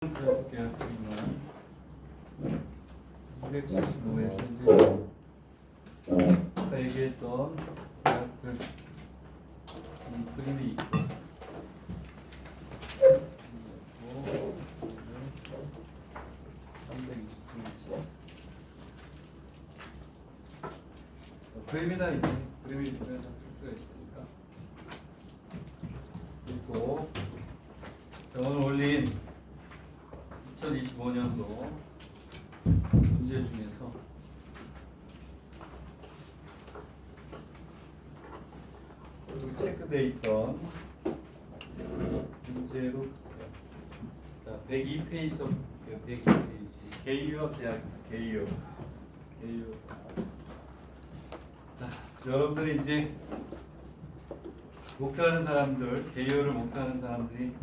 해볼게요. 275에서 이제 아까 얘기했던 그 그림이 있고 그리고 320도 있어. 그림이다 이제 그림이 있으면 풀 수가 있으니까. 그리고 오늘 올린 2025년도 문제 중에서 여기 체크되어 있던 문제로 자 102페이지 102페이지 개요 대학입니다. 개요 자 여러분들이 이제 목표하는 사람들 개요를 목표하는 사람들이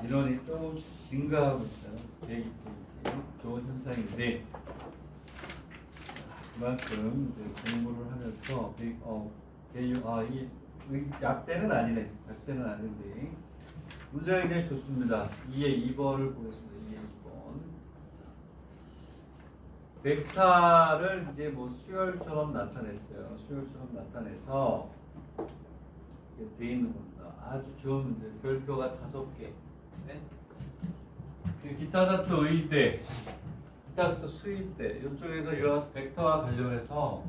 인원이 조금씩 증가하고 있어요. 102페이지 좋은 현상인데 그만큼 이제 공부를 하면서 개요 이 약대는 아니네. 약대는 아닌데 문제가 굉장히 좋습니다. 2의 2번을 보겠습니다. 2의 2번 벡터를 이제 뭐 수열처럼 나타냈어요. 수열처럼 나타내서 이렇게 돼 있는 겁니다. 아주 좋은 문제. 별표가 5개. 네? 기타사또 의대, 기타사또 수의대 이쪽에서 이 벡터와 관련해서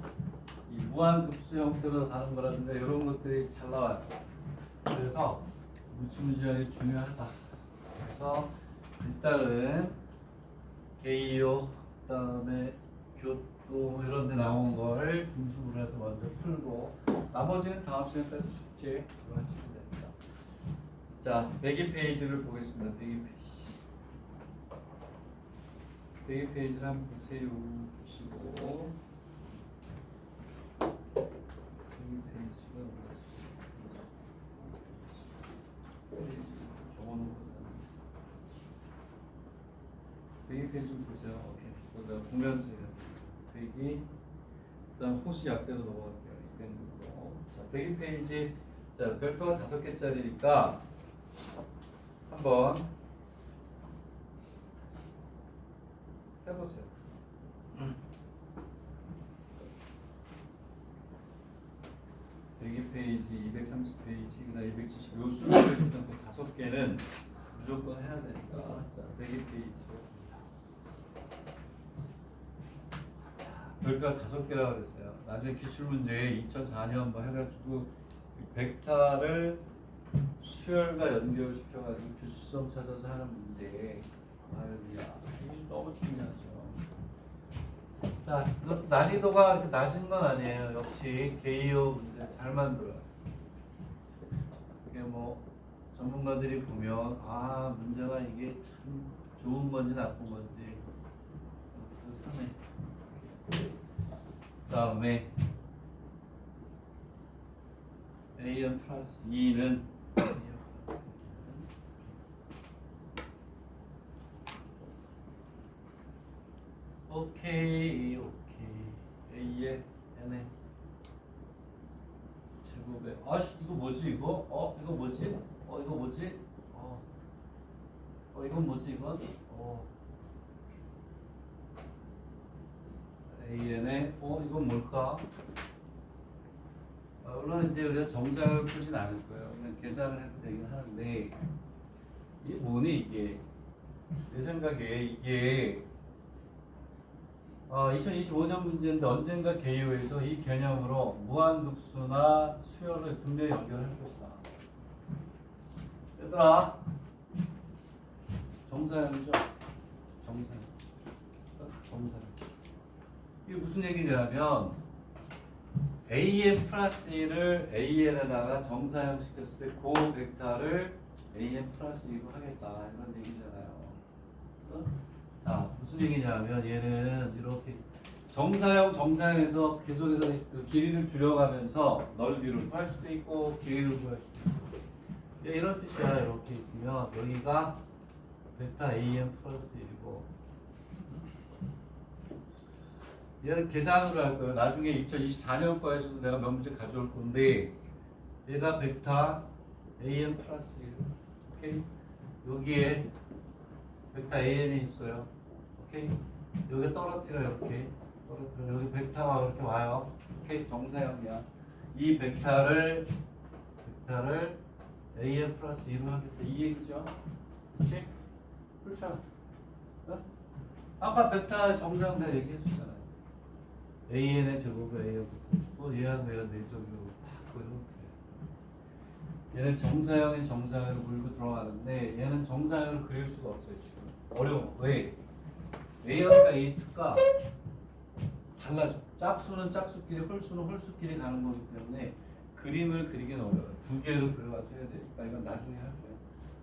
이 무한급수 형태로 다른 거라든가 이런 것들이 잘 나와요. 그래서 무지무지하게 중요하다. 그래서 일단은 개요 그다음에 교도 이런 데 나온 걸 중심으로 해서 먼저 풀고 나머지는 다음 시간까지 숙제로 하시면 됩니다. 자, 102페이지를 보겠습니다. 102페이지를 한번 보세요. 보시고 102페이지가 적어놓은 102페이지 좀 보세요. 오케이. 그다음 보면서 102 그다음 호시 약대로 넘어갈게요. 200으로. 자, 102페이지 자, 별표가 5개짜리니까 한번 해보세요. 102페이지, 230페이지, 그다음 270. 요 수를 일단 그 5개는 무조건 해야 되니까. 자, 102페이지. 별표가 5개라고 그랬어요. 나중에 기출문제에 2004년 뭐 해가지고 벡터를 수열과 연결시켜가지고 규수성 찾아서 하는 문제. 아유야, 이게 너무 중요하죠. 자, 이것도 난이도가 그렇게 낮은 건 아니에요. 역시 개요 문제 잘 만들어요. 이게 뭐 전문가들이 보면 아 문제가 이게 참 좋은 건지 나쁜 건지 그 3회. 다음에 AN 플러스 2는 오케이 A에 N에 제곱에 아씨 이거 뭐지 이거? 이거 뭐지? 이거 뭐지? 이건 뭐지 이건? AN에 이건 뭘까? 물론 이제 우리가 정상을 풀진 않을 거예요. 그냥 계산을 해도 되긴 하는데 이게 뭐니 이게? 내 생각에 이게 2025년 문제인데 언젠가 개요에서 이 개념으로 무한급수나 수열을 분명히 연결할 것이다. 얘들아 정사형이죠? 정사형. 이게 무슨 얘기냐면 AN 플러스 1을 AN에다가 정사형 시켰을 때 그 벡터를 AN 플러스 2로 하겠다 이런 얘기잖아요. 자 무슨 얘기냐면 얘는 이렇게 정사형에서 계속해서 그 길이를 줄여가면서 넓이를 구할 수도 있고 길이를 구할 수도 있고 이런 뜻이야. 이렇게 있으면 여기가 벡터 AN 플러스 1이고 얘는 계산으로 할 거예요. 나중에 2024년 거에서도 내가 몇 문제 가져올 건데 얘가 벡터 AN 플러스 1 오케이? 여기에 벡터 AN이 있어요. 오케이? 여기 떨어뜨려 이렇게. 떨어뜨려. 여기 벡터가 이렇게 와요. 오케이? 정사형이야. 이 벡터를 AN 플러스 2로 하겠다. 이 얘기죠. 그렇지? 그렇죠. 어? 아까 벡터 정사형 내가 얘기했었잖아요. AN의 제곱을 A하고 붙어주고 얘하고 얘가 내적으로 딱 그려놓게. 얘는 정사형이 정사형으로 물고 들어가는데 얘는 정사형으로 그릴 수가 없어요. 지금 어려워. 왜? A형과 A2가 달라져. 짝수는 짝수끼리, 홀수는 홀수끼리 가는 거기 때문에 그림을 그리긴 어려워요. 두 개로 그려가서 해야 되니까 이건 나중에 할게요.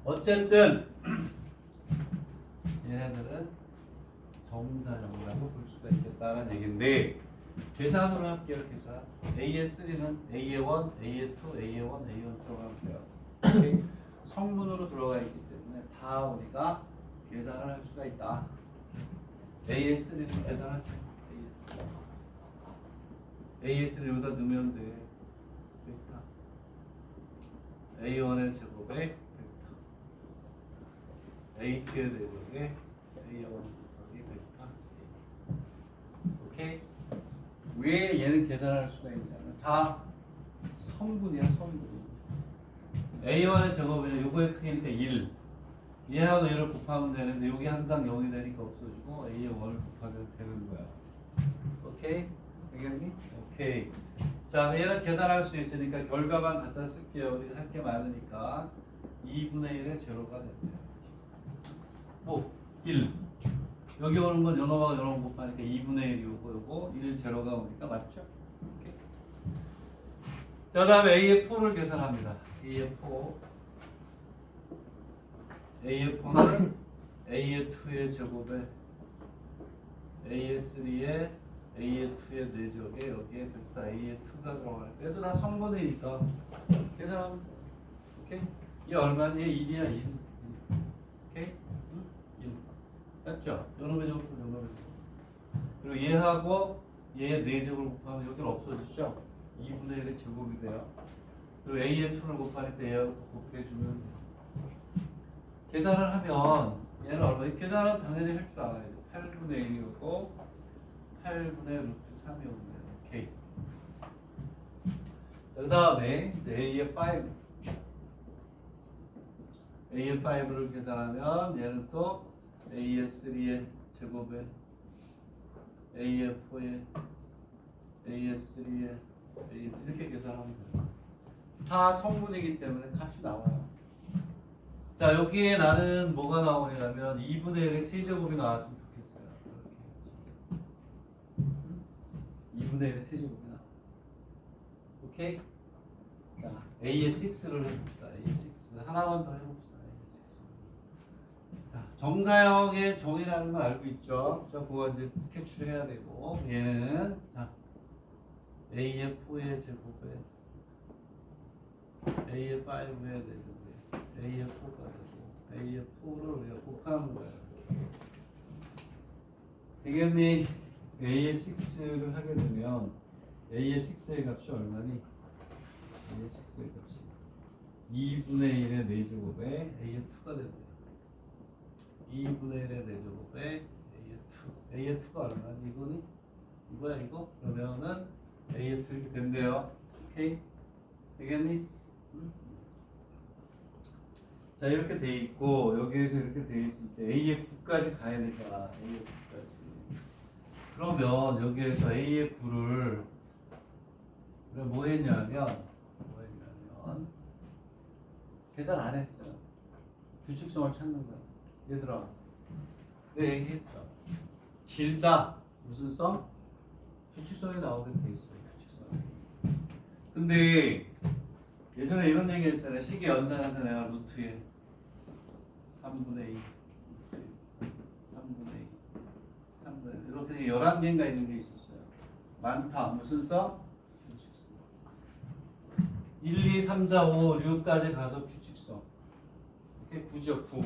어쨌든 얘네들은 정사형이라고 볼 수가 있겠다는 얘기인데 계산으로 할게요. 계산. AS3는 AA1, AA2, AA1, AA1 들어가면 돼요. 오케이? 성문으로 들어가 있기 때문에 다 우리가 계산을 할 수가 있다. AS3는 계산하세요. AS를 여기다 넣으면 돼. 벡터. A1의 제곱에 벡터. A2의 제곱에 A1 곱하기 벡터. 오케이? 왜 얘는 계산할 수가 있냐면 다 성분이야, 성분. A1의 제곱은 요거의 크기니까 1. 얘하고 얘를 곱하면 되는데 여기 항상 0이 되니까 없어지고 A의 1을 곱하면 되는 거야. 오케이? 알겠니? 오케이. 자, 얘는 계산할 수 있으니까 결과만 갖다 쓸게요. 우리가 할 게 많으니까 2분의 1의 제로가 된대요. 뭐 1. 여기 오는 건 연어와 연어 곱하니까 2분의 1이 오고 요거 1 제로가 오니까 맞죠? 오케이. 자, 다음에 A의 4를 계산합니다. A의 4. A의 4는 A의 2의 제곱에 A의 3에 A의 2의 4제곱에 여기에 벡터 A의 2가 들어가니까 얘도 다 성분이니까 계산하면 돼. 오케이? 얘 얼마니? 얘 1이야 1. 오케이? 1. 맞죠? 요놈의 제곱, 요놈의 제곱. 그리고 얘하고 얘의 4제곱을 곱하면 여기는 없어지죠? 2분의 1의 제곱이 돼요. 그리고 A의 2를 곱하니까 얘하고 곱해주면 돼요. 계산을 하면 얘는 얼마니? 계산은 당연히 할 줄 알아야죠. 8분의 1이고 8분의 루트 3이 오네요. 오케이. 그 다음에 A의 5. A의 5를 계산하면 얘는 또 A의 3의 제곱에 A의 4에 A의 3에 A 이렇게 계산하면 돼요. 다 성분이기 때문에 값이 나와요. 자, 여기에 나는 뭐가 나오냐면 2분의 1의 세제곱이 나왔으면 좋겠어요. 이렇게 2분의 1의 세제곱이 나와. 오케이? 자, A의 6를 해봅시다. A의 6 하나만 더 해봅시다. A의 6. 자, 정사형의 정의라는 건 알고 있죠? 자, 그거 이제 스케치를 해야 되고 얘는 자 A의 4의 제곱에 A의 5의 제곱에 A의 4가 되고 A의 4를 우리가 곱하는 거예요. 되겠니? A의 6를 하게 되면 A의 6의 값이 얼마니? A의 6의 값이 2분의 1의 4제곱에 A의 2가 됩니다. 2분의 1의 4제곱에 A의 2. A의 2가 얼마니? 이거니? 이거야 이거? 그러면은 A의 2 이렇게 된대요. 오케이? 되겠니? 자, 이렇게 돼 있고 여기에서 이렇게 돼 있을 때 A의 9까지 가야 되잖아. A의 9까지. 그러면 여기에서 A의 9를 뭐 했냐면 계산 안 했어요. 규칙성을 찾는 거야. 얘들아, 내가 얘기했죠. 길다. 무슨 성? 규칙성이 나오게 돼 있어요. 규칙성. 근데 예전에 이런 얘기 했잖아요. 식이 연산해서 내가 루트에 3분의 2 이렇게 11개인가 있는 게 있었어요. 많다. 무슨 성? 규칙성. 1, 2, 3, 4, 5, 6까지 가서 규칙성. 이렇게 9죠. 9.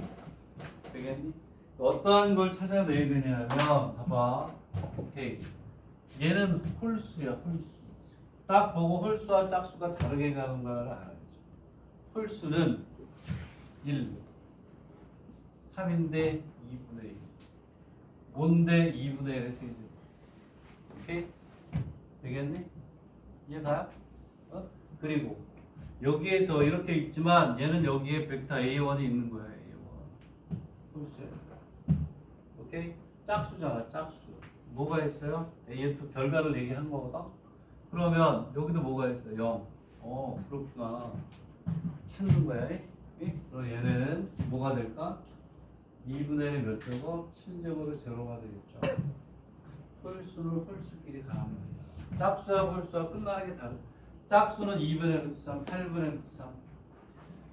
되겠니? 어떠한 걸 찾아내야 되냐면 봐봐. 오케이. 얘는 홀수야. 홀수. 딱 보고 홀수와 짝수가 다르게 가는 걸 알아야죠. 홀수는 1, 3인데 2분의 1. 5인데 2분의 1의 세제곱. 오케이? 되겠니? 이해가요? 어? 그리고 여기에서 이렇게 있지만 얘는 여기에 벡터 A1이 있는 거야. A1. 홀수야. 오케이? 짝수잖아. 짝수. 뭐가 있어요? A2 결과를 얘기한 거거든. 그러면 여기도 뭐가 있어요? 0. 그렇구나. 찾는 거야. 그럼 얘는 뭐가 될까? 2분의 1의 몇 제곱? 7제곱의 제로가 되겠죠. 홀수는 홀수끼리 가는 거야. 짝수와 홀수와 끝나는 게 다르. 짝수는 2분의 루트 3, 8분의 루트 3.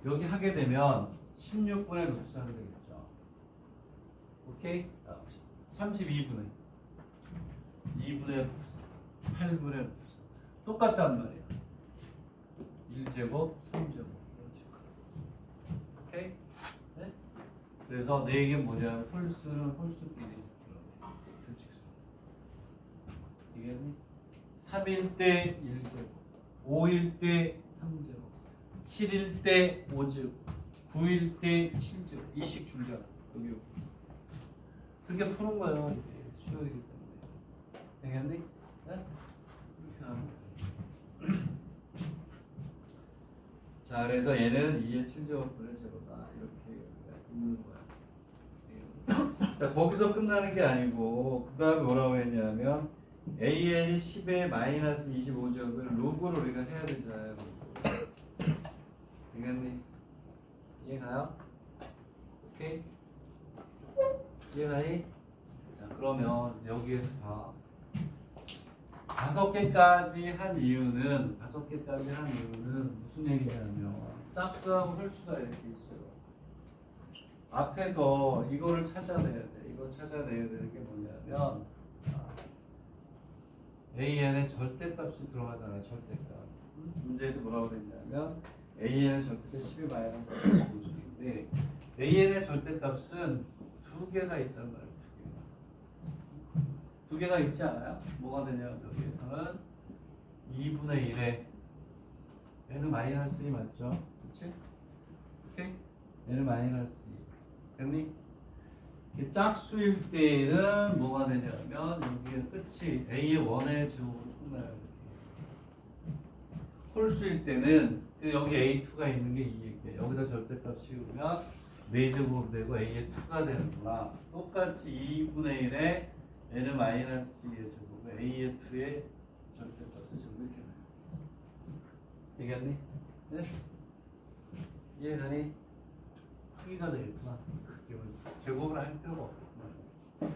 여기 하게 되면 16분의 루트 3이 되겠죠. 오케이? 32분의 2분의 루트 3, 8분의 루트 3. 똑같단 말이야. 1제곱, 3제곱. 오케이? 네? 그래서 내 얘기는 뭐냐면 홀수는 홀수끼리 규칙상. 이게니? 3일 때 1제곱, 5일 때 3제곱, 7일 때 5제곱, 9일 때 7제곱. 이식 줄잖아. 여기. 그렇게 푸는 거예요. 이게 수열이기 때문에. 되겠니? 네? 이렇게 하는 거예요. 자, 그래서 얘는 2의 7제곱분의 제로다. 이렇게 있는 거야. 자, 거기서 끝나는 게 아니고 그 다음에 뭐라고 했냐면 AN이 10의 마이너스 25제곱을 로그로 우리가 해야 되잖아요. 되겠니? 이해가요? 오케이? 이해가니? 자, 그러면 여기에서 봐. 5개까지 한 이유는 무슨 얘기냐면 짝수하고 홀수가 이렇게 있어요. 앞에서 이거를 찾아내야 돼. 이걸 찾아내야 되는 게 뭐냐면 AN의 절대값이 들어가잖아요. 절대값. 문제에서 뭐라고 그랬냐면 AN의 절대값 10의 마이너스 25인데 AN의 절대값은 두 개가 있단 말이에요. 두 개가 있지 않아요? 뭐가 되냐면 여기에서는 2분의 1에 얘는 마이너스 2 맞죠? 그치? 오케이? 얘는 마이너스 2 됐니? 이 짝수일 때는 뭐가 되냐면 여기에 끝이 A의 원의 제곱으로 끝나요. 홀수일 때는 여기 A2가 있는 게 2일게 여기다 절대값 씌우면 4제곱 되고 A의 2가 되는구나. 똑같이 2분의 1에 N은 마이너스 2의 제곱에 A의 2의 절대값을 제곱 이렇게 나요. 되겠니? 네? 이해가니? 크기가 되겠구나. 크기를 제곱을 할 필요가 없구나.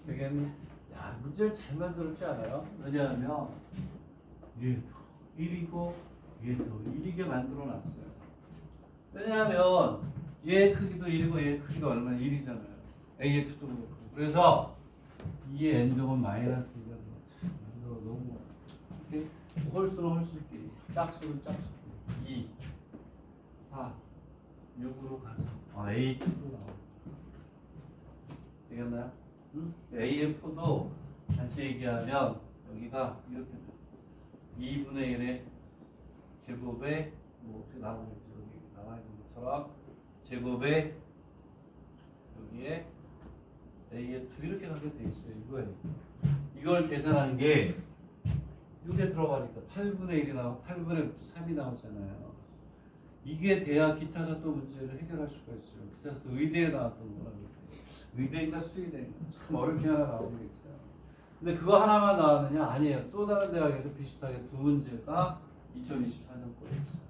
되겠니? 야, 문제를 잘 만들었지 않아요? 왜냐하면 얘도 1이고 얘도 1이게 만들어 놨어요. 왜냐하면 얘 크기도 1이고 얘 크기가 얼마나 1이잖아요. A의 2도 그렇고. 그래서 2의 n제곱 마이너스 2가 들어. 너무 오케이? 홀수는 홀수끼리, 짝수는 짝수끼리. 2, 4, 6으로 가서 A2로 나와. 되겠나요? 응? AF도 다시 얘기하면 여기가 이렇게 2분의 1의 제곱에 뭐 어떻게 나오겠죠? 여기 나와 있는 것처럼 제곱에 여기에 A의 2 이렇게 가게 돼 있어요. 이거예요. 이걸 계산한 게 이게 들어가니까 8분의 1이 나오고 8분의 3이 나오잖아요. 이게 돼야 기타 사도 문제를 해결할 수가 있어요. 기타 사도 의대에 나왔던 거라고. 의대인가 수의대인가 참 어렵게 하나 나오는 게 있어요. 근데 그거 하나만 나왔느냐? 아니에요. 또 다른 대학에서 비슷하게 두 문제가 2024년 거에 있어요.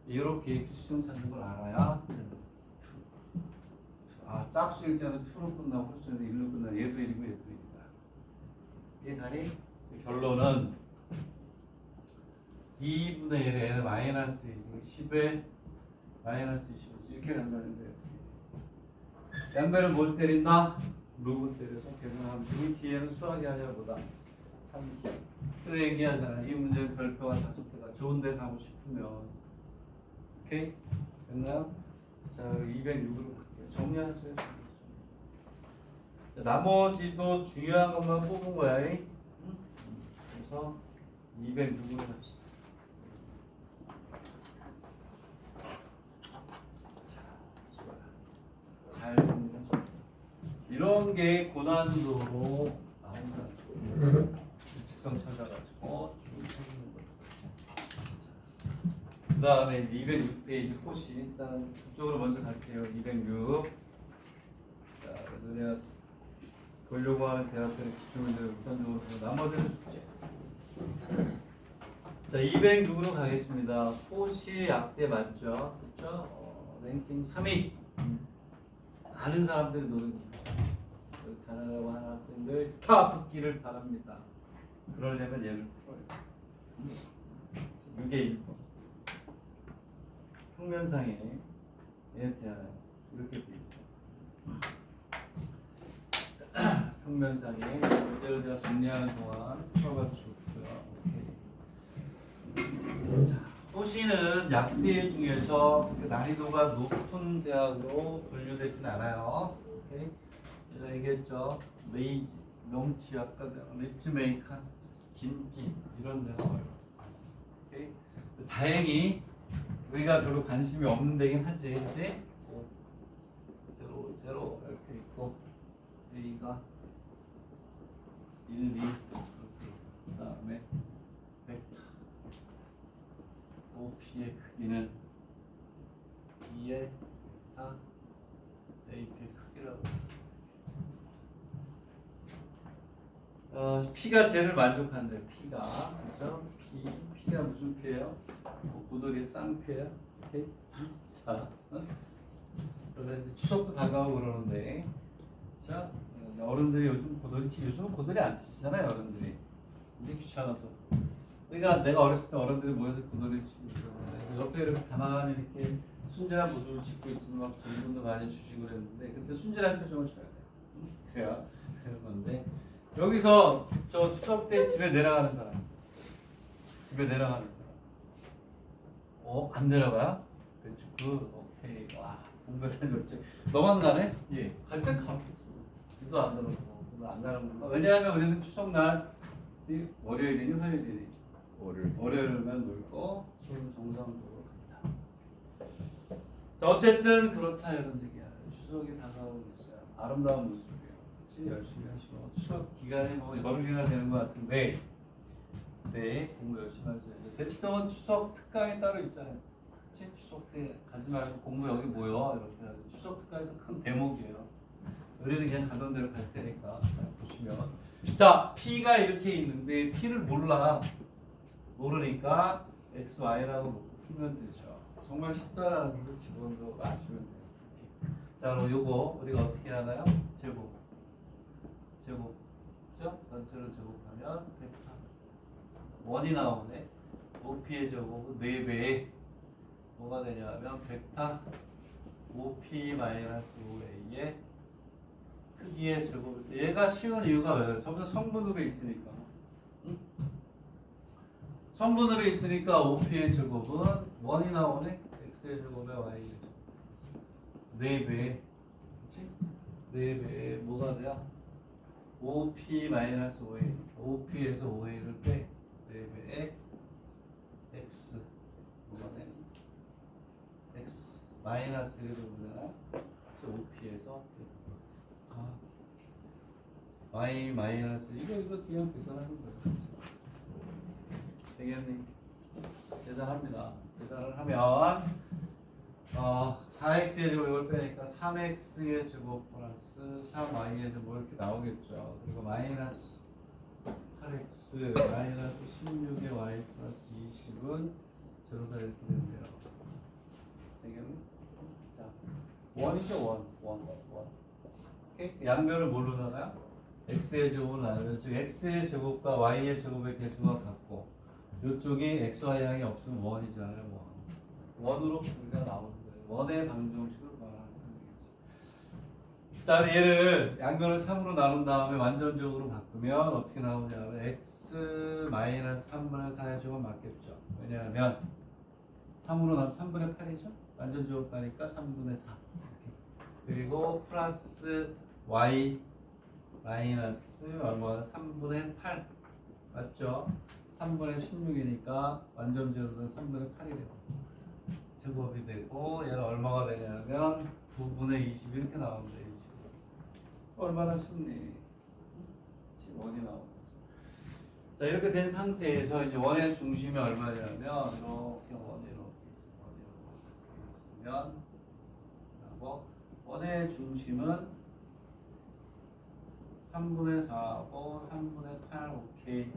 이렇게 시험 찾는 걸 알아야 짝수일 때는 2로 끝나고 홀수는 1로 끝나. 얘도 1이고 얘도 1이다. 이해가니? 결론은 2분의 1에 N은 마이너스 10에 마이너스 25 이렇게 간다는 거예요. 양배는 뭘 때린다? 로그 때려서 계산하면 이 뒤에는 수학이 아니라 뭐다? 산수. 그 얘기하잖아. 이 문제는 별표가 5개가 좋은데 가고 싶으면 오케이? 됐나요? 자, 206으로 갈게요. 정리하세요. 나머지도 중요한 것만 뽑은 거야. 그래서 206으로 갑시다. 잘 정리하셨어요. 이런 게 고난도로 나온다. 직선 찾아가지고 쭉 찾는 거예요. 그 다음에 206페이지 코시. 일단 그쪽으로 먼저 갈게요. 206. 자, 그래서 내가 보려고 하는 대학들의 기출문제를 우선적으로 보고 나머지는 숙제. 자, 206으로 가겠습니다. 코시 약대 맞죠? 그렇죠? 랭킹 3위. 많은 사람들이 노는 거예요. 가나다고 하는 학생들 다 붙기를 바랍니다. 그러려면 얘를 풀어요. 이게 1번. 평면상에 얘에 대한 이렇게 돼 있어요. 평면상에 문제를 제가 정리하는 동안 풀어가 주셨고요. 오케이. 자, 호시는 약대 중에서 난이도가 높은 대학으로 분류되진 않아요. 오케이. 제가 얘기했죠. 메이지, 명치, 아까 리츠메이칸, 긴기 이런 데가 어려워. 오케이. 다행히 우리가 별로 관심이 없는 데긴 하지, 그치? 0, 0 이렇게 있고 A가 1, 2 이렇게 그 다음에 벡터 OP의 크기는 2의 4 AP의 크기라고 P가 제일 만족한대요. P가 그죠? P가 무슨 P예요? 고돌이의 쌍피예요. 오케이. 자, 그런데 추석도 다가오고 그러는데, 자, 어른들이 요즘은 고돌이 안 치잖아요, 어른들이. 이제 귀찮아서. 그러니까 내가 어렸을 때 어른들이 모여서 고돌이 치고 그러는데 옆에 이렇게 가만히 이렇게 순진한 모습을 짓고 있으면 막 돈도 많이 주시고 그랬는데 그때 순진한 표정을 쳐야 돼요. 그래야 그런 건데 여기서 저 추석 때 집에 내려가는 사람. 안 내려가요? 오케이. 와, 공부사님 어째 너만 가네? 예. 갈 때 가면 기도 안 들어서 안 가는 건가? 왜냐하면 우리는 추석날 월요일이니 화요일이니 월요일만 놀고 수요일 정상적으로 갑니다. 자, 어쨌든 그렇다 이런 얘기야. 추석이 다가오고 있어요. 아름다운 모습이에요. 그치? 열심히 하시고 추석 기간에 뭐 열흘이나 되는 것 같은데 네, 공부 열심히 하세요. 대치동은 추석 특강이 따로 있잖아요. 그치? 추석 때 가지 말고 공부 여기 모여 이렇게 하죠. 추석 특강이 큰 대목이에요. 우리는 그냥 가던 대로 갈 테니까 보시면 자, P가 이렇게 있는데 P를 모르니까 X, Y라고 놓고 풀면 되죠. 정말 쉽다라는 걸 기본으로 아시면 돼요. 이렇게. 자, 그럼 요거 우리가 어떻게 하나요? 제곱 그죠? 전체를 제곱하면 벡터 원이 나오네. OP의 제곱은 4배에 뭐가 되냐면 벡터 OP-5A의 크기의 제곱일 때 얘가 쉬운 이유가 왜요? 전부 다 성분으로 있으니까. 응? 성분으로 있으니까 OP의 제곱은 원이 나오네. X의 제곱에 Y의 제곱 4배에 그치? 4배에 뭐가 돼요? OP-5A OP에서 OA를 빼 4배에 X 뭐가 돼? X 마이너스를 보면 OP에서 Y 마이너스 이거 그냥 계산하는 거예요. 되겠니? 계산합니다. 계산을 하면 4x의 제곱 이걸 빼니까 3x의 제곱 플러스 3y의 제곱 이렇게 나오겠죠. 그리고 마이너스 8x 마이너스 16의 y 플러스 20은 제로다 이렇게 되는데요. 되겠니? 자, 원이죠. 원. 오케이? 양변을 뭘로 나가요? x의 제곱을 나누면 즉 x의 제곱과 y의 제곱의 개수가 같고 이쪽이 x, y 양이 없으면 원이잖아요. 원으로 우리가 나오는 거예요. 원의 방정식으로 말하는 거죠. 자, 얘를 양변을 3으로 나눈 다음에 완전적으로 바꾸면 어떻게 나오냐면 x 마이너스 3분의 4의 제곱 맞겠죠. 왜냐하면 3으로 나면 3분의 8이죠. 완전적으로 가니까 3분의 4. 그리고 플러스 y 마이너스 얼마나 3분의 8 맞죠? 3분의 16이니까 완전 제곱은 3분의 8이 되고 제곱이 되고 얘는 얼마가 되냐면 9분의 20 이렇게 나오는데 얼마나 쉽니? 지금 어디 나오고. 자, 이렇게 된 상태에서 이제 원의 중심이 얼마냐면 이렇게 원이 이렇게 있으면 하고 원의 중심은 3분의 4고 3분의 8 오케이.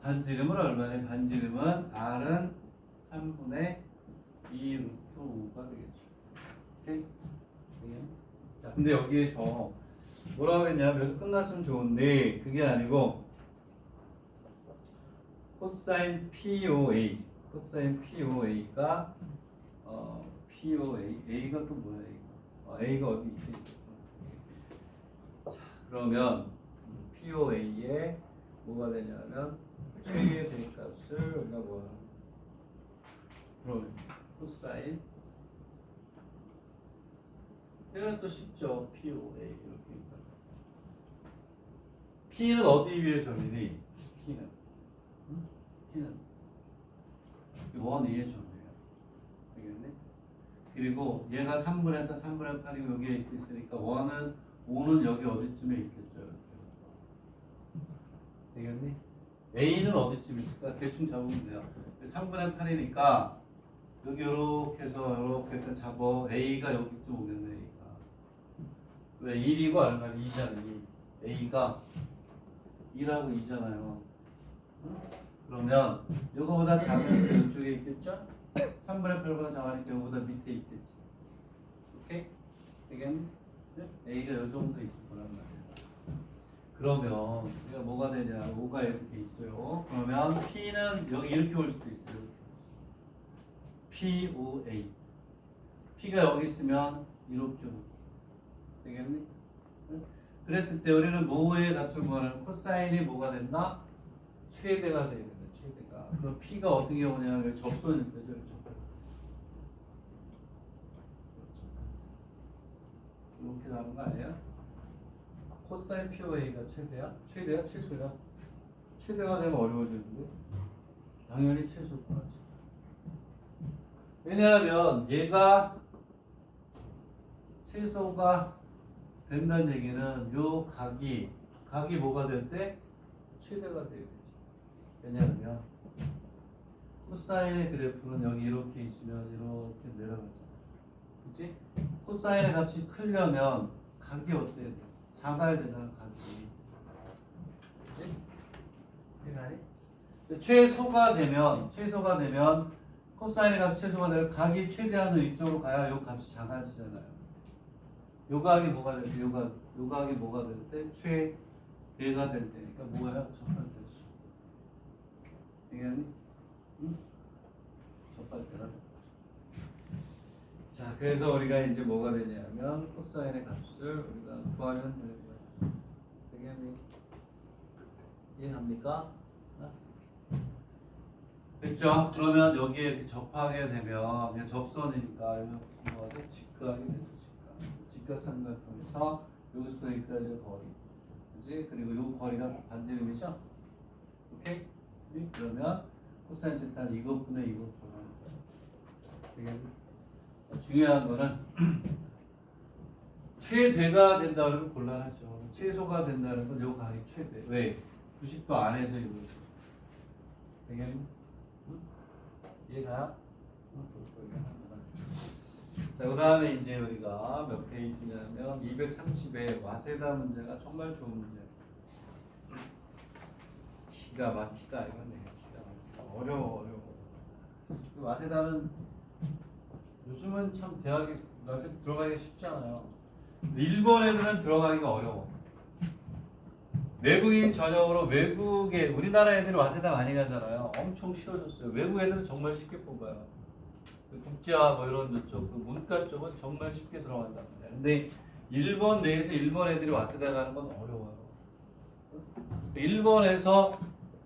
반지름은 얼마냐? 반지름은 R은 3분의 2 루트 5가 되겠죠. 오케이? 자, 근데 여기에서 뭐라고 했냐면 여기서 끝났으면 좋은데 그게 아니고 코사인 POA 코사인 POA가 POA A가 또 뭐야 A가 A가 어디 있지? 자, 그러면 POA에 뭐가 되냐면 최의 대값을 우리가 뭐야? 그럼 코사인 얘는 또 쉽죠. POA 이렇게 있다. P는 어디 위에 점이니? P는 P는 원 위에 점이에요. 되겠네? 그리고 얘가 3분에서 3분의 8이고 여기에 있으니까 원은 5는 여기 어디쯤에 있겠죠. 이렇게. 되겠니? A는 어디쯤 있을까? 대충 잡으면 돼요. 3분의 8이니까 여기 이렇게 해서 이렇게 일단 잡아. A가 여기쯤 오겠네. A가. 왜 1이고 얼마? 2잖아. 2. A가 2라고 2잖아요. 그러면 이거보다 작은 이쪽에 있겠죠? 3분의 8보다 작으니까 이거보다 밑에 있겠지. 오케이? 되겠니? A가 이 정도 있을 거란 말이야. 그러면 우리가 뭐가 되냐? 5가 이렇게 있어요. 그러면 P는 여기 이렇게 올 수도 있어요. POA. P가 여기 있으면 이렇게 올. 되겠니? 그랬을 때 우리는 뭐의 값을 구하는 코사인이 뭐가 됐나? 최대가 되겠네. 최대가. 그럼 P가 어떻게 오냐면 접선일 때죠. 이렇게 나오는 거 아니야? 코사인 POA가 최대야? 최대야? 최소야? 최대가 되면 어려워지는데? 당연히 최소구나. 왜냐하면 얘가 최소가 된다는 얘기는 요 각이 뭐가 될 때? 최대가 돼야 되지. 왜냐하면 코사인의 그래프는 여기 이렇게 있으면 이렇게 내려가잖아. 그치? 코사인의 값이 크려면 각이 어때야 돼? 작아야 되잖아, 각이. 그치? 이해가니? 최소가 되면 코사인의 값이 최소가 되면 각이 최대한으로 이쪽으로 가야 요 값이 작아지잖아요. 요 각이 뭐가 될 때? 요 각이 뭐가 될 때? 최대가 될 때니까 뭐야? 적발대수. 이해가니? 응? 적발대가. 자, 그래서 우리가 이제 뭐가 되냐면 코사인의 값을 우리가 구하면 되는 거야. 되겠니? 이해합니까? 됐죠? 그러면 여기에 이렇게 접하게 되면 그냥 접선이니까 뭐가 돼? 직각이 되죠. 직각삼각형에서 여기서부터 여기까지의 거리, 그지? 그리고 이 거리가 반지름이죠. 오케이? 그러면 코사인 세타는 이것분의 이것 들어가는 거야. 되겠니? 중요한 거는 최대가 된다 그러면 곤란하죠. 최소가 된다는 건 요 각이 최대. 왜? 90도 안에서 이루어져. 되겠니? 응? 이해가? 자, 그 다음에 이제 우리가 몇 페이지냐면 230의 와세다 문제가 정말 좋은 문제. 기가 막히다 이건 내가 기가 막히다. 어려워. 와세다는 요즘은 참 대학에 와세 들어가기 쉽지 않아요. 일본 애들은 들어가기가 어려워. 외국인 전형으로 외국에 우리나라 애들이 와세다 많이 가잖아요. 엄청 쉬워졌어요. 외국 애들은 정말 쉽게 뽑아요. 국제화 뭐 이런 쪽, 그 문과 쪽은 정말 쉽게 들어간단 말이야. 근데 일본 내에서 일본 애들이 와세다 가는 건 어려워요. 일본에서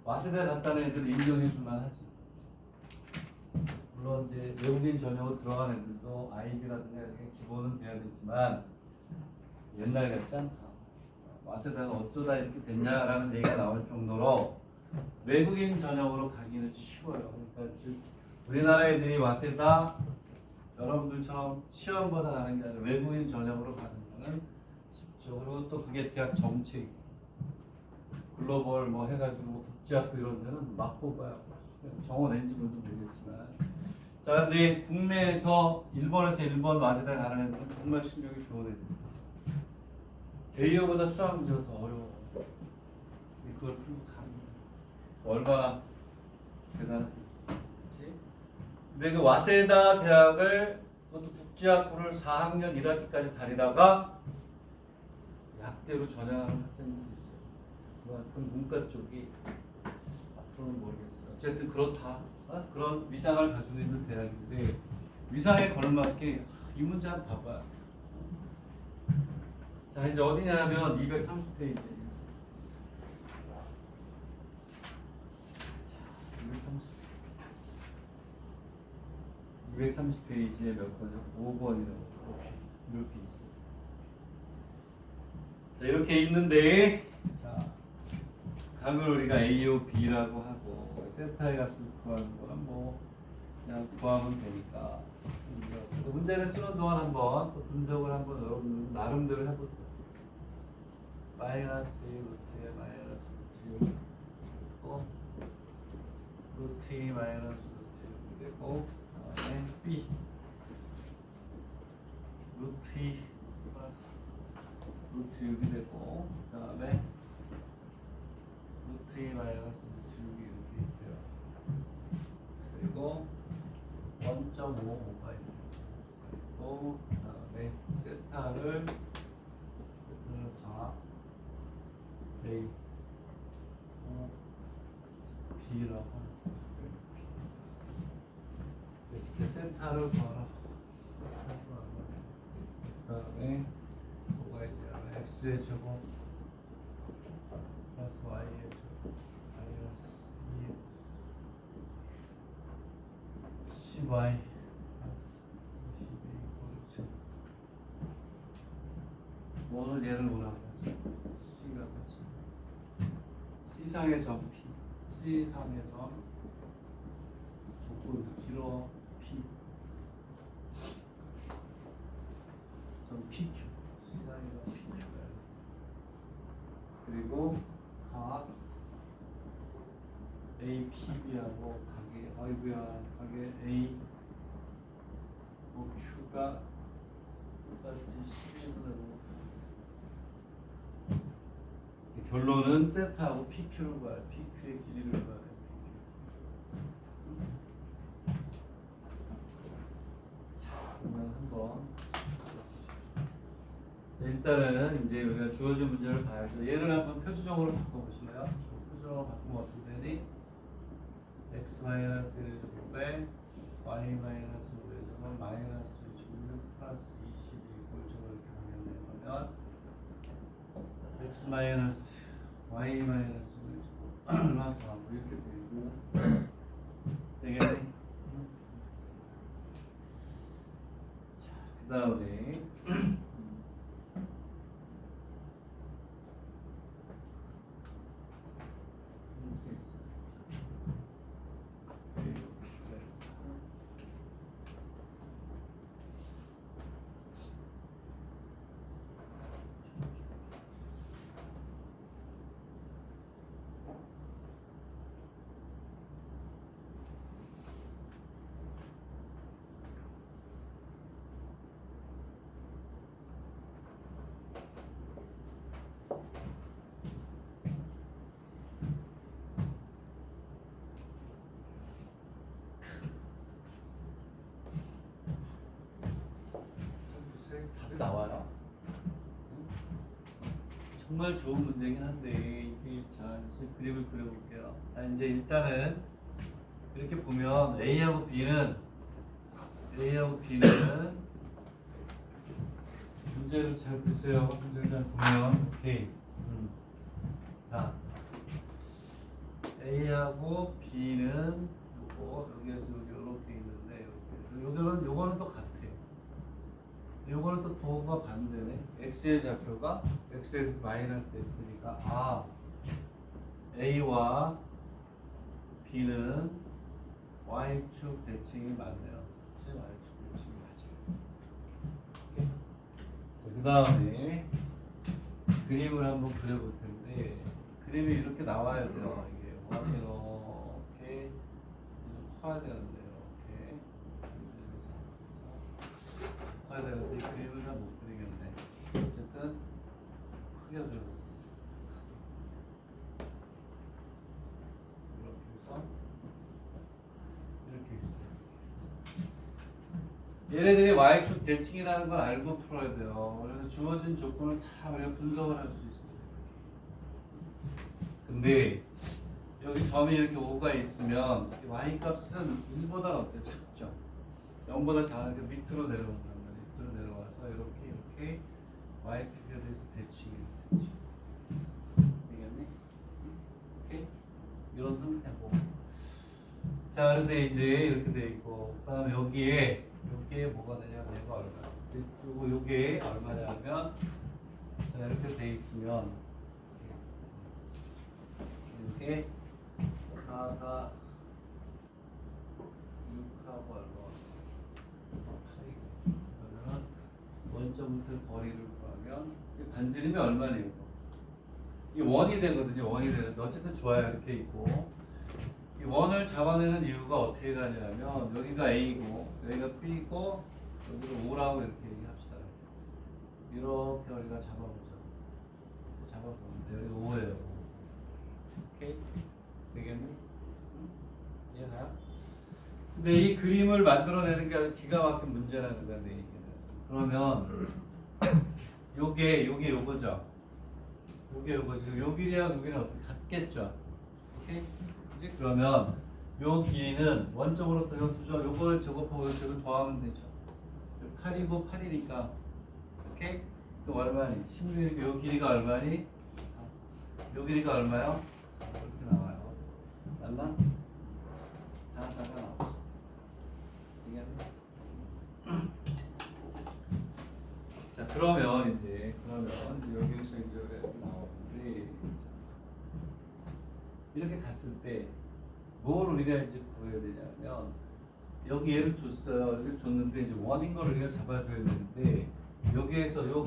와세다 갔다는 애들 인정해줄만 하지. 물론 이제 외국인 전형으로 들어간 애들도 아이비라든가 이렇게 기본은 돼야 되지만 옛날 같지 않다. 와세다가 어쩌다 이렇게 됐냐라는 얘기가 나올 정도로 외국인 전형으로 가기는 쉬워요. 그러니까 즉 우리나라 애들이 와세다 여러분들처럼 시험 봐서 가는 게 아니라 외국인 전형으로 가는 거는 쉽죠. 그리고 또 그게 대학 정책, 글로벌 뭐 해가지고 국제학교 이런 데는 막 뽑아요. 정원 낸지 뭔지 모르겠지만. 자, 근데 국내에서 일본에서 일본 와제대 가는 애들은 정말 실력이 좋은 애들. A어보다 수학 문제가 더 어려워. 그걸 풀고 가는 거야. 얼마나 대단하지? 근데 그 와세다 대학을 그것도 국제학부를 4학년 1학기까지 다니다가 약대로 전향하는 학생들도 있어요. 그만큼 문과 쪽이 앞으로는 모르겠어요. 어쨌든 그렇다. 그런 위상을 가지고 있는 대학인데 위상에 걸맞게 이 문제 한번 봐봐요. 자, 이제 어디냐면 230페이지. 230페이지에 몇 번이요? 5번이라고 이렇게 있어요. 자, 이렇게 있는데, 자, 각을 우리가 A요, B라고 하고 세타의 값을 구하는 거는 뭐 그냥 구하면 되니까. 문제를 쓰는 동안 한번 또 분석을 한번 여러분 나름대로 해보세요. 마이너스 루트에 마이너스 루트 또 루트 마이너스 루트 되고 그다음에 B 루트 루트 6이 되고 그다음에 루트 마이너스 루트 6이 이렇게 있고요. 그리고 1.55가 있고 그다음에 세타를 다 A B라고 하는 그래서 세타를 봐라. 그다음에 뭐가 있냐면 x의 제곱 플러스 y의 제곱 마이너스 2x cy 오늘 얘를 뭐라고 하죠? C라고 하죠. C상의 점 P, C상의 점 조건 길어 P 점 PQ, C상의 점 PQ 그리고 각 APB하고 각의 아이고야 각의 A 뭐 Q가 똑같이 12분의 5 결론은 세타하고 PQ를 봐요. PQ의 길이를 봐요. 자, 그러면 한번 자, 일단은 이제 우리가 주어진 문제를 봐야죠. 얘를 한번 표주적으로 바꿔보실래요? 표주적으로 바꾸면 어떻게 되니? x 마이너스 1의 제곱에 y 마이너스 5의 제곱 마이너스 16 플러스 22 골조로 이렇게 방향내면 x 마이너스 y 마이너스 얼마 4 이렇게 되고 되겠네. 자, 그 다음에 답이 나와요. 정말 좋은 문제긴 한데 이게 자 이제 그림을 그려볼게요. 자 이제 일단은 이렇게 보면 A하고 B는 문제를 잘 보세요. 문제를 잘 보면 오케이. 자 A하고 B는 요거 여기에서 이렇게 있는데 요거는 또 같아요. 요거는 또 부호가 반대네. x의 좌표가 x에 마이너스 x니까 a와 b는 y축 대칭이 맞네요. y축 대칭이 다음에 그림을 한번 그려볼 텐데 그림이 이렇게 나와야 돼요. 이게 원이 이렇게 커야 되는데 이렇게 커야 되는데 이 그림을 잘 못 그리겠네. 어쨌든 크게 그려. 이렇게 해서 이렇게 있어요. 얘네들이 y축 대칭이라는 걸 알고 풀어야 돼요. 그래서 주어진 조건을 다 우리가 분석을 할 수 있어요. 근데 여기 점이 이렇게 5가 있으면 y 값은 1보다 어때? 작죠? 0보다 작으니까 밑으로 내려온단 말이에요. 밑으로 내려와서 이렇게 y축에 대해서 대칭이에요. 대칭. 되겠니? 오케이? 이런 상태고. 자, 근데 이제 이렇게 돼 있고, 그 다음에 여기에 뭐가 되냐면 얘가 얼마야? 그리고 요게 얼마냐면 자, 이렇게 돼 있으면 이렇게 4, 4, 6하고 얼마? 8이고 그러면 원점부터 거리를 구하면 반지름이 얼마네요? 이 원이 되거든요. 원이 되는데 어쨌든 좋아요. 이렇게 있고 이 원을 잡아내는 이유가 어떻게 가냐면 여기가 A고 여기가 B고 여기를 5라고 이렇게 얘기합시다. 이렇게 우리가 잡아보자. 잡아보면 여기 5예요. 오케이? 되겠니? 이해나? 근데 이 그림을 만들어내는 게 기가 막힌 문제라는 거야, 내 얘기는. 그러면 요게 요거죠. 요거죠. 요 길이하고 여기는 어떻게 같겠죠? 오케이? 그치? 그러면 요 길이는 원점으로부터 요 두점 요걸 저거하고 저거 더하면 되죠. 8이고 8이니까 오케이? 또 얼마니? 16이니까 요 길이가 얼마니? 요 길이가 얼마요? 4 이렇게 나와요. 맞나? 4, 4가 나오죠. 이해하니? 자 그러면 여기서 이제 이렇게 나오는데 이렇게 갔을 때 뭘 우리가 이제 구해야 되냐면 여기 얘를 줬어요. 이렇게 줬는데 이제 원인 걸 우리가 잡아줘야 되는데 여기에서 요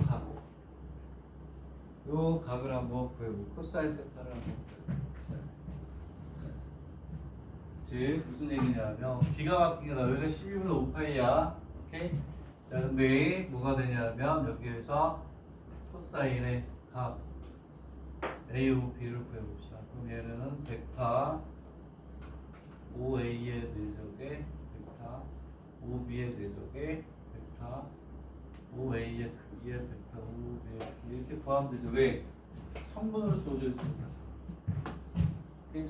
각을 한번 구해보고 코사인 세타를 한번 구해보고 즉 무슨 얘기냐면 기가 막히게 나 여기가 12분의 5파이야. 오케이? 자 근데 뭐가 되냐면 여기에서 코사인의 각 A, O, B를 구해봅시다. 그럼 얘는 벡터 OA의 내적에 벡터 OB의 내적에 벡터 OA의 크기에 벡터 OB의 크기 이렇게 구하면 되죠. 왜? 성분으로 주어져 있습니다.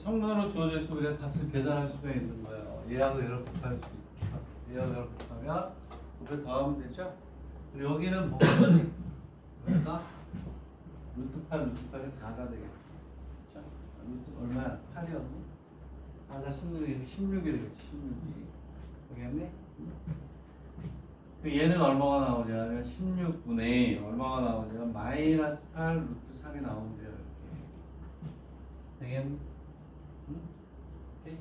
성분으로 주어져 있으면 우리가 값을 계산할 수가 있는 거예요. 얘하고 얘를 곱할 수 있고 얘하고 얘를 곱하면 5배 더하면 되죠. 그리고 여기는 뭐가 되지? 여기가 루트 8, 루트 8이 4가 되겠죠. 그렇죠? 루트 얼마야? 8이었니? 4자 16이 되겠지. 16이 되겠니? 그 얘는 얼마가 나오냐면 16분의 얼마가 나오냐면 마이너스 8 루트 3이 나온대요. 이렇게 되겠니? 응? 오케이?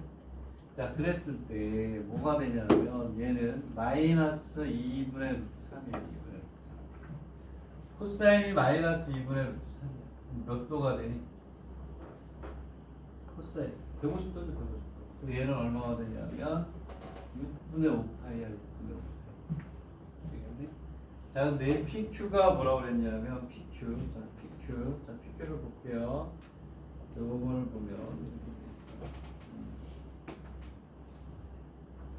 자 그랬을 때 뭐가 되냐면 얘는 마이너스 2분의 루트 3이에요. 2분의 루트 3 코사인이 마이너스 2분의 루트 3이야. 몇 도가 되니? 코사인 150도죠. 150도. 그리고 얘는 얼마가 되냐면 6분의 5파이야. 6분의 5파이 되겠니? 자 근데 PQ가 뭐라고 그랬냐면 PQ 자 PQ를 볼게요. 요걸 보면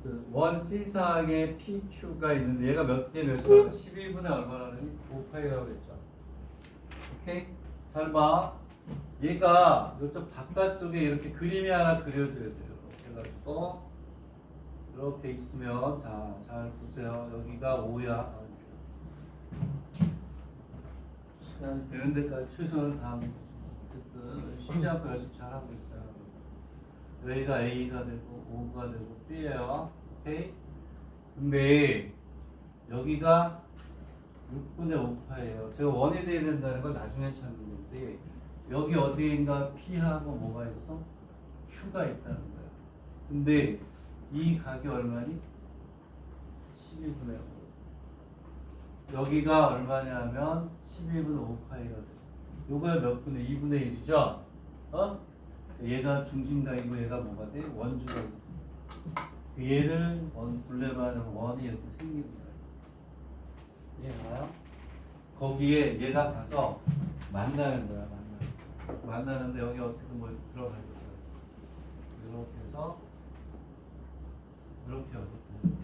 그 원C상의 PQ가 있는데 얘가 몇 대 몇이라고? 12분의 얼마라니? 5파이라고 했죠. 오케이? 잘 봐. 얘가 이쪽 바깥쪽에 이렇게 그림이 하나 그려져야 돼요. 이렇게 해가지고 이렇게 있으면 잘 보세요. 여기가 5야. 시간 되는 데까지 최선을 다하는 거죠. 어쨌든 쉬지 않고 열심히 잘하고 있어요. 여기가 A가 되고 5가 되고 B예요. 오케이? 근데 여기가 6분의 5파예요. 제가 원이 돼야 된다는 걸 나중에 찾는 건데 여기 어디인가 P하고 뭐가 있어? Q가 있다는 거예요. 근데 이 각이 얼마니? 12분의 5. 여기가 얼마냐면 12분의 5파이가 돼. 요거야 몇 분의 2분의 1이죠? 어? 얘가 중심각이고 얘가 뭐가 돼? 원주각. 얘를 분레하면 원이 이렇게 생기는 거야. 이해가요? 거기에 얘가 가서 만나는 거야. 만나는데 여기 어떻게든 뭐 들어가야 돼. 이렇게 해서 이렇게 어쨌든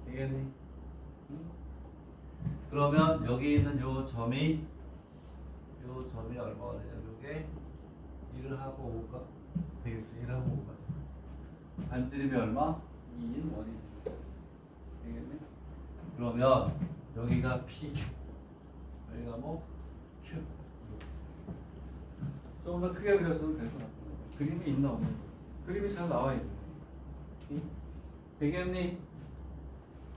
되겠니? 응? 그러면 여기 있는 요 점이 얼마가 되냐? 요게 1을 하고 5가 되겠죠? 1하고 5가 반지름이 얼마? 2인 원이 되겠니? 그러면 여기가 P 여기가 뭐? Q 조금 더 크게 그렸어도 될 것 같아요. 그림이 있나 없나? 그림이 잘 나와 있네. 되겠니?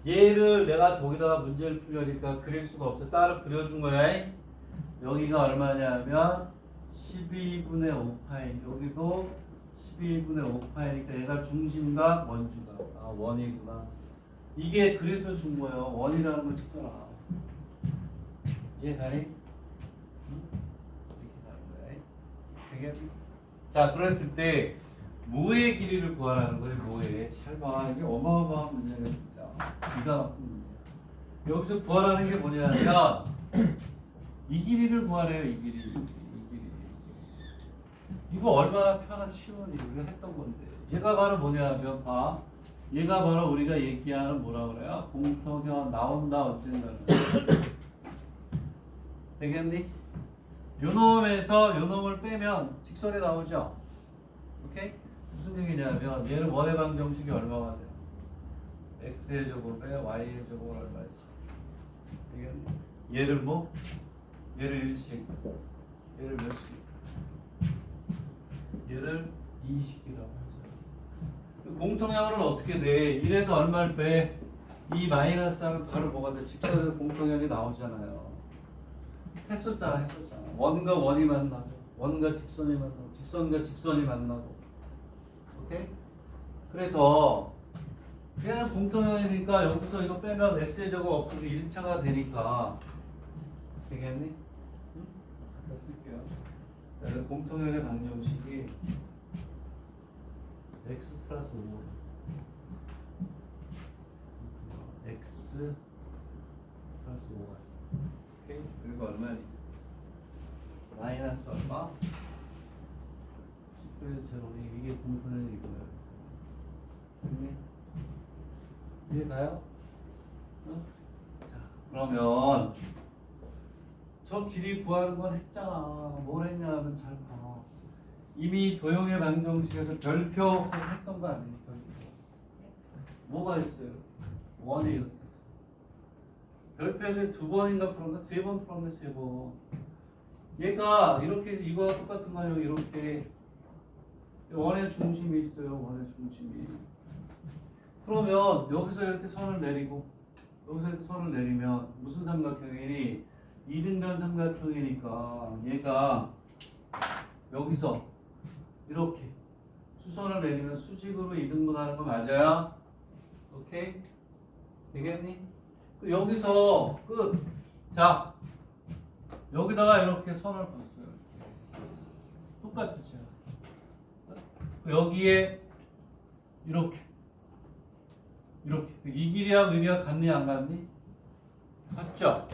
얘를 내가 저기다가 문제를 풀려니까 그릴 수가 없어. 따로 그려준 거야. 여기가 얼마냐면 12분의 5파이. 여기도 12분의 5파이니까 얘가 중심각 원주각. 아 원이구나. 이게 그래서 준 거예요. 원이라는 걸 찍잖아. 이해가니? 이렇게 가는 거야. 되겠니? 자, 그랬을 때 모의 길이를 구하라는 거예요. 모의. 잘 봐. 이게 어마어마한 문제가 진짜. 기가 막힌 문제야. 여기서 구하라는 게 뭐냐면 이 길이를 구하래요. 이 길이. 이거 얼마나 편한 쉬운 일 우리가 했던 건데. 얘가 바로 뭐냐면 봐. 얘가 바로 우리가 얘기하는 뭐라 그래요? 공통현 나온다 어쩐다는 되겠니? 요 놈에서 요 놈을 빼면 직선이 나오죠? 오케이? 무슨 얘기냐면 얘는 원의 방정식이 얼마가 돼요? x의 제곱 빼 y의 제곱 얼마에 4 되겠니? 얘를 뭐? 얘를 1씩 얘를 몇씩? 얘를 2식이라고 하죠. 공통형은 어떻게 돼? 1에서 얼마를 빼? 2 마이너스 하면 바로 뭐가 돼? 직선에서 공통형이 나오잖아요. 했었잖아. 원과 원이 만나고 원과 직선이 만나고 직선과 직선이 만나고 오케이? 그래서 얘는 공통형이니까 여기서 이거 빼면 x의 제곱 없어서 1차가 되니까 되겠니? 응? 갖다 쓸게요. 자, 공통형의 방정식이 x 플러스 5 x 플러스 5가 오케이? 그리고 얼마니? 마이너스 얼마? 10분의 제로니 이게 공통형이고요. 됐니? 이해 가요? 응? 자, 그러면 저 길이 구하는 건 했잖아. 뭘 했냐면 잘 봐. 이미 도형의 방정식에서 별표 했던 거 아니에요? 별표. 뭐가 있어요? 원이 이렇게 별표에서 2번인가 풀었나? 3번 풀었나? 3번. 얘가 이렇게 해서 이거와 똑같은 거예요. 이렇게 원의 중심이 있어요. 원의 중심이. 그러면 여기서 이렇게 선을 내리고 여기서 이렇게 선을 내리면 무슨 삼각형이니? 이등변 삼각형이니까 얘가 여기서 이렇게 수선을 내리면 수직으로 이등분하는 거 맞아요? 오케이? 되겠니? 여기서 끝. 자, 여기다가 이렇게 선을 봤어요. 똑같죠? 여기에 이렇게 이 길이하고 이 길이가 같니 안 같니? 같죠?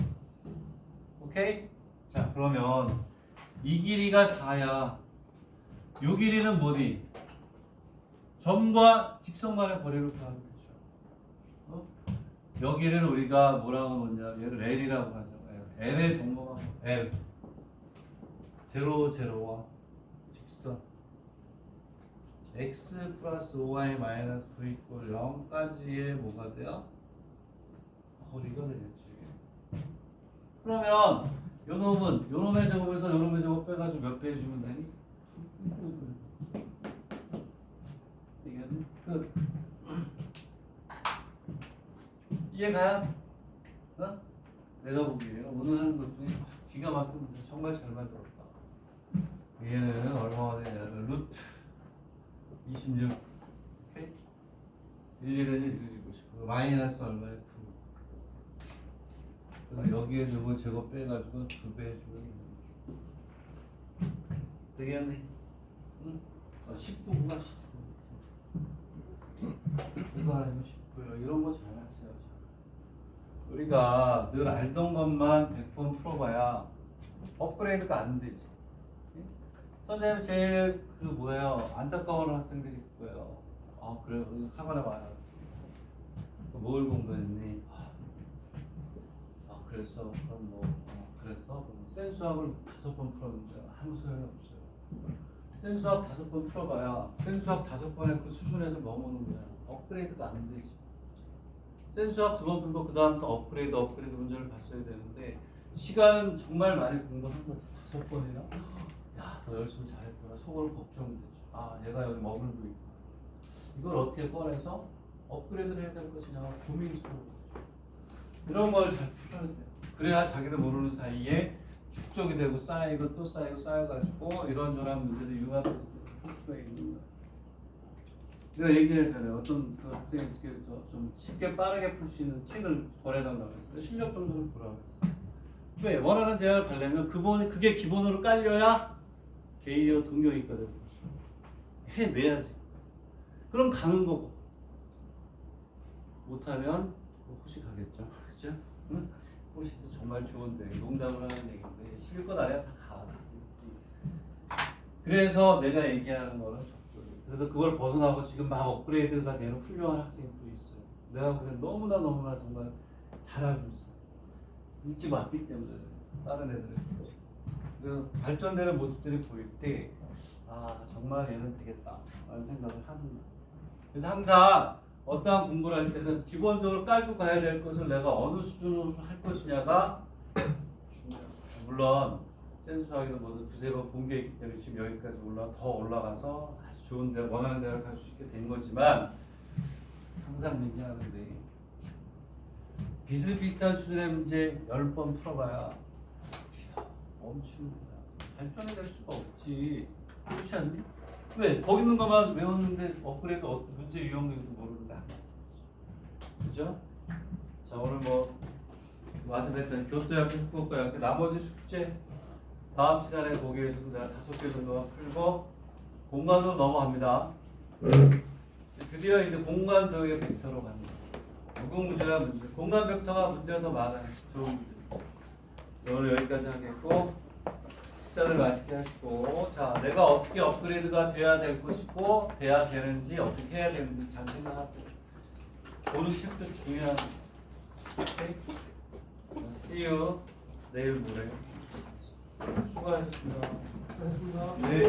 오케이? 자, 그러면 이 길이가 4야. 이 길이는 뭐니? 점과 직선 간의 거리를 구하면 되죠. 어? 여기를 우리가 뭐라고 놓냐? 얘를 L이라고 하죠. L의 정보가 L. 0, 0와 직선. x 플러스 5y 마이너스 9 이꼴 0까지의 뭐가 돼요? 거리가 되겠지. 그러면 요 놈의 제곱에서 요 놈의 제곱 빼가지고 몇 배 해주면 되니? 이게 끝. 이해가요? 어? 내가 보기에 오늘 하는 것 중에 기가 막힌 문제 정말 잘 만들었다. 얘는 얼마가 되냐면 루트 26 오케이? 1, 1은 1, 1, 9 마이너스 얼마에 9 그래서 여기에서 이거 제거 빼가지고 2배 해주면 되겠네. 응? 19구가 19. 9가 아니면 19요. 이런 거 잘하세요. 우리가 늘 알던 것만 100번 풀어봐야 업그레이드가 안 되지. 선생님 제일 그 뭐예요? 안타까워하는 학생들이 있고요. 아 그래요? 학원에 와요. 뭘 공부했니? 그래서 그럼 뭐 그랬어? 그럼 센수학을 5번 풀었는데 아무 소용이 없어요. 센수학 5번 풀어봐야 센수학 5번의 그 수준에서 머무는 거야. 업그레이드가 안 되지. 센수학 2번 풀고 그 다음 또 업그레이드 문제를 봤어야 되는데 시간은 정말 많이 공부한 거지. 5번이나? 야, 너 열심히 잘했구나. 속으로 걱정되죠. 아, 얘가 여기 머물고 있구나. 이걸 어떻게 꺼내서 업그레이드를 해야 될 것이냐 고민스러워. 이런 걸 잘 풀어야 돼요. 그래야 자기도 모르는 사이에 축적이 되고 쌓이고 또 쌓이고 쌓여가지고 이런저런 문제들 융합해서 풀 수가 있는 거예요. 내가 얘기했잖아요. 어떤 그 학생이 좀 쉽게 빠르게 풀 수 있는 책을 권해달라고 했어요. 실력 점수를 보라고 했어요. 왜? 원하는 대학을 가려면 그게 기본으로 깔려야 개인이고 동료이니까 되는 거죠. 해내야지. 그럼 가는 거고. 못하면 호시 가겠죠. 그죠? 응? 호시도 정말 좋은데 농담을 하는 얘기인데 실컷 아니야 다 가. 그래서 내가 얘기하는 거는 적절히. 그래서 그걸 벗어나고 지금 막 업그레이드가 되는 훌륭한 학생이 또 있어요. 내가 보기엔 너무나 정말 잘 알고 있어. 일찍 왔기 때문에 다른 애들은. 그래서 발전되는 모습들이 보일 때 아 정말 얘는 되겠다 라는 생각을 하는 거예요. 그래서 항상 어떠한 공부를 할 때는 기본적으로 깔고 가야 될 것을 내가 어느 수준으로 할 것이냐가 중요해요. 물론 센수학이나 뭐든 두세 번 본 게 있기 때문에 지금 여기까지 더 올라가서 아주 좋은 데 원하는 데를 갈 수 있게 된 거지만 항상 얘기하는데 비슷비슷한 수준의 문제 10번 풀어봐야 여기서 멈추는 거야. 발전이 될 수가 없지. 그렇지 않니? 왜? 거기 있는 것만 외웠는데 업그레이드 문제 유형도 모르는데 안 그죠? 자 오늘 뭐 와서 했던 교토학교, 후쿠오카학교 나머지 숙제 다음 시간에 보기에서도 내가 5개 정도만 풀고 공간으로 넘어갑니다. 드디어 이제 공간 도형의 벡터로 갑니다. 무궁무진한 문제. 공간 벡터가 문제가 더 많아요. 좋은 문제. 오늘 여기까지 하겠고 식사를 맛있게 하시고 자 내가 어떻게 업그레이드가 돼야 될 것이고 돼야 되는지 어떻게 해야 되는지 잘 생각하세요. 보는 책도 중요한. 오케이? See you 내일 모레. 수고하셨습니다. 고맙습니다. 네.